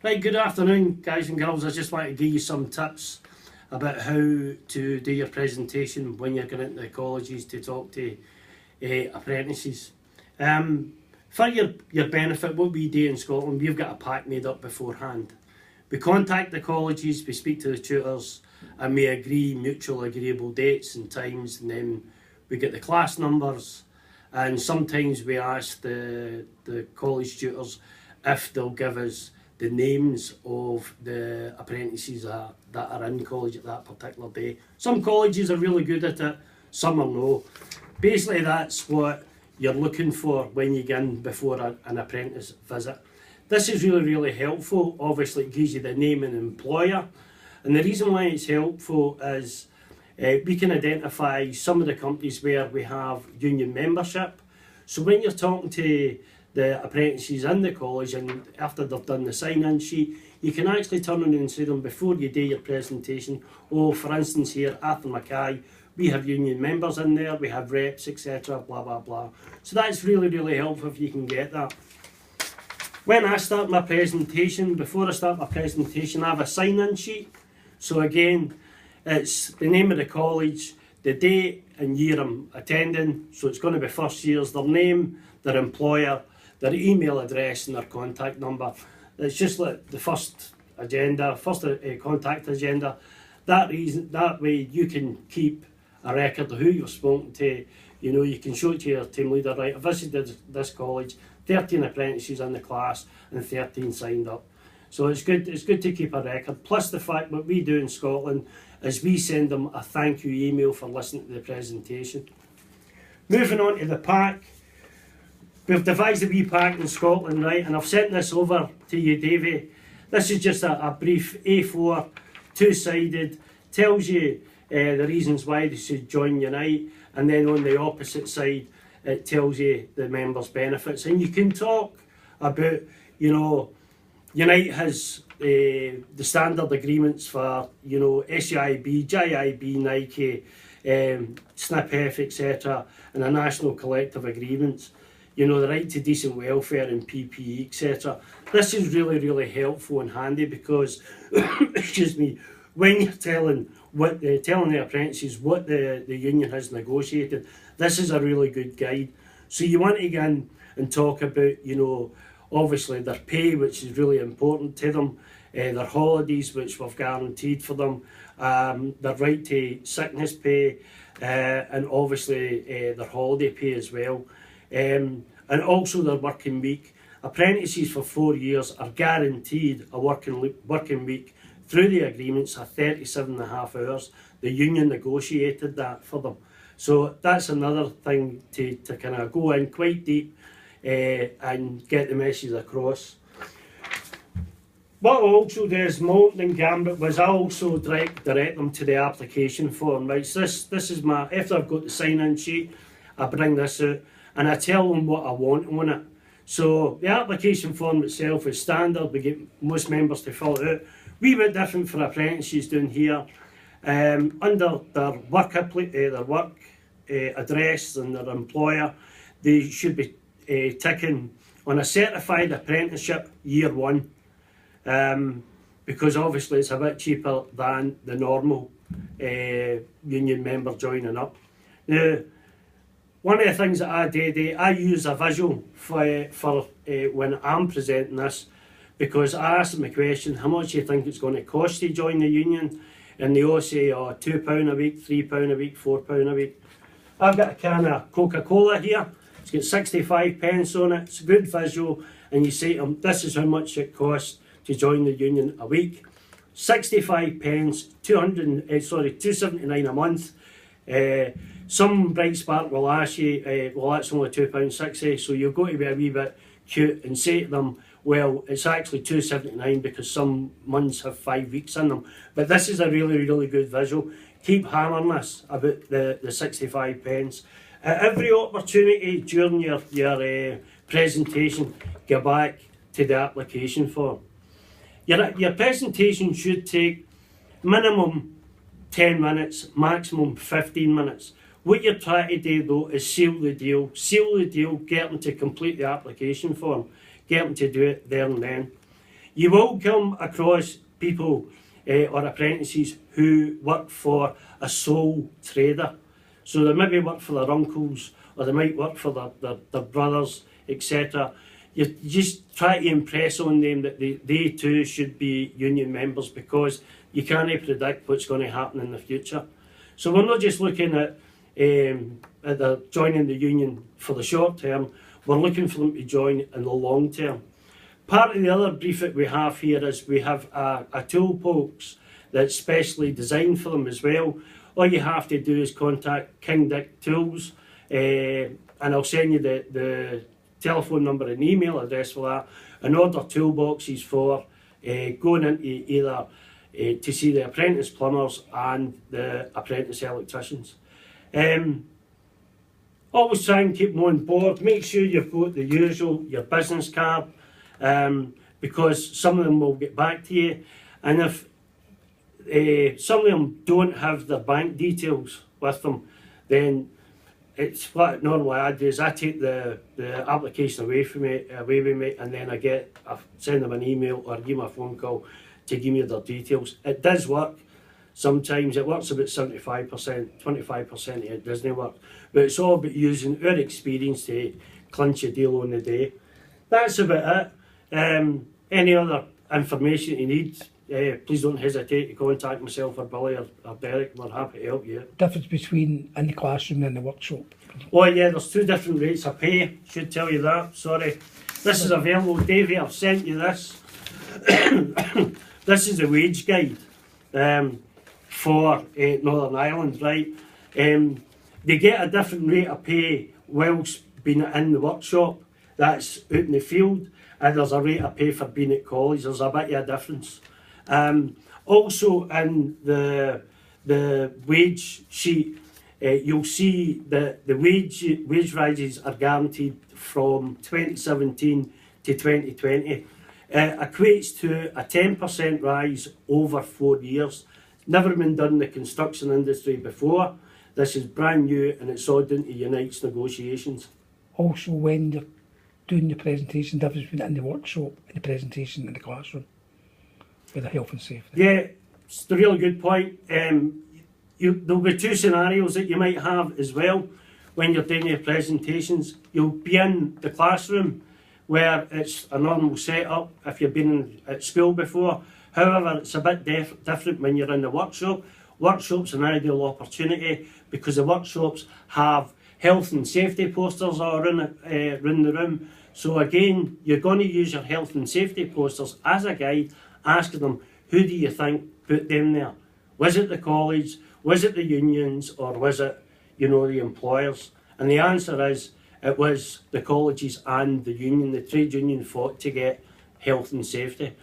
Right, good afternoon, guys and girls. I just want to give you some tips about how to do your presentation when you're going into the colleges to talk to apprentices. For your benefit, what we do in Scotland, we've got a pack made up beforehand. We contact the colleges, we speak to the tutors, and we agree mutual agreeable dates and times, and then we get the class numbers, and sometimes we ask the college tutors if they'll give us the names of the apprentices that are in college at that particular day. Some colleges are really good at it, some are no. Basically that's what you're looking for when you get in before an apprentice visit. This is really helpful. Obviously it gives you the name and employer, and the reason why it's helpful is we can identify some of the companies where we have union membership. So when you're talking to the apprentices in the college, and after they've done the sign-in sheet, you can actually turn around and say to them before you do your presentation, oh, for instance here, Arthur Mackay, we have union members in there, we have reps, etc, blah blah blah. So that's really helpful if you can get that. When I start my presentation, before I start my presentation, I have a sign-in sheet. So again, it's the name of the college, the date and year I'm attending, so it's going to be first years, their name, their employer, their email address and their contact number. It's just like the first contact agenda. That way you can keep a record of who you've spoken to. You know, you can show it to your team leader, right, I visited this college, 13 apprentices in the class and 13 signed up. So it's good to keep a record. Plus the fact what we do in Scotland is we send them a thank you email for listening to the presentation. Moving on to the pack. We've devised a wee pack in Scotland, right, and I've sent this over to you, Davey. This is just a brief A4, two-sided, tells you the reasons why they should join Unite, and then on the opposite side it tells you the members' benefits. And you can talk about, you know, Unite has the standard agreements for, you know, SEIB, JIB, Nike, SNP, etc, and the national collective agreements. You know, the right to decent welfare and PPE, etc. This is really helpful and handy because, excuse me, when you're telling the apprentices what the union has negotiated, this is a really good guide. So you want to go in and talk about, you know, obviously their pay, which is really important to them, their holidays, which we've guaranteed for them, their right to sickness pay, and obviously their holiday pay as well. And also their working week. Apprentices for 4 years are guaranteed a working week through the agreements of 37.5 hours. The union negotiated that for them. So that's another thing to kind of go in quite deep and get the message across. What I also do is Molten Gambit was I also direct them to the application form. Right, so this is my, after I've got the sign-in sheet, I bring this out and I tell them what I want on it. So the application form itself is standard, we get most members to fill it out. Wee bit different for apprentices down here. Under their work address and their employer, they should be ticking on a certified apprenticeship year 1, because obviously it's a bit cheaper than the normal union member joining up. Now, one of the things that I do, I use a visual for when I'm presenting this, because I ask them a question, how much do you think it's going to cost to join the union? And they all say, oh, £2 a week, £3 a week, £4 a week. I've got a can of Coca-Cola here. It's got 65 pence on it. It's a good visual. And you say to them, this is how much it costs to join the union a week. 65 pence, £279 a month. Some Bright Spark will ask you, well, that's only £2.60, so you've got to be a wee bit cute and say to them, well, it's actually £2.79 because some months have 5 weeks in them. But this is a really good visual. Keep hammering this about the 65 pence. At every opportunity during your presentation, go back to the application form. Your presentation should take minimum 10 minutes, maximum 15 minutes. What you're trying to do though is seal the deal. Seal the deal, get them to complete the application form, get them to do it there and then. You will come across people or apprentices who work for a sole trader. So they maybe work for their uncles, or they might work for their brothers, etc. You just try to impress on them that they too should be union members, because you can't predict what's going to happen in the future. So we're not just looking at the joining the union for the short term, we're looking for them to join in the long term. Part of the other brief that we have here is we have a toolbox that's specially designed for them as well. All you have to do is contact King Dick Tools, and I'll send you the telephone number and email address for that, and order toolboxes for going into either to see the apprentice plumbers and the apprentice electricians. Always try and keep them on board. Make sure you've got the usual, your business card, because some of them will get back to you, and if some of them don't have their bank details with them, then it's what normally I do is I take the application away with me, and then I send them an email or give them a phone call to give me their details. It does work. Sometimes it works about 75%, 25% it doesn't work. But it's all about using our experience to clinch a deal on the day. That's about it. Any other information you need, please don't hesitate to contact myself or Billy or Derek. We're happy to help you. Difference between in the classroom and the workshop? Oh yeah, there's two different rates of pay. Should tell you that, sorry. This is available. Davey, I've sent you this. This is a wage guide for Northern Ireland, right? They get a different rate of pay whilst being in the workshop. That's out in the field. And there's a rate of pay for being at college. There's a bit of a difference. Also in the wage sheet, you'll see that the wage rises are guaranteed from 2017 to 2020. Equates to a 10% rise over 4 years. Never been done in the construction industry before. This is brand new, and it's all done to Unite's negotiations. Also, when you're doing the presentation, difference between in the workshop and the presentation in the classroom with the health and safety. Yeah, it's a really good point. There'll be two scenarios that you might have as well when you're doing your presentations. You'll be in the classroom where it's a normal setup if you've been at school before. However, it's a bit different when you're in the workshop. Workshops are an ideal opportunity because the workshops have health and safety posters all around the room. So again, you're going to use your health and safety posters as a guide, asking them, who do you think put them there? Was it the college, was it the unions, or was it, the employers? And the answer is, it was the colleges and the union. The trade union fought to get health and safety.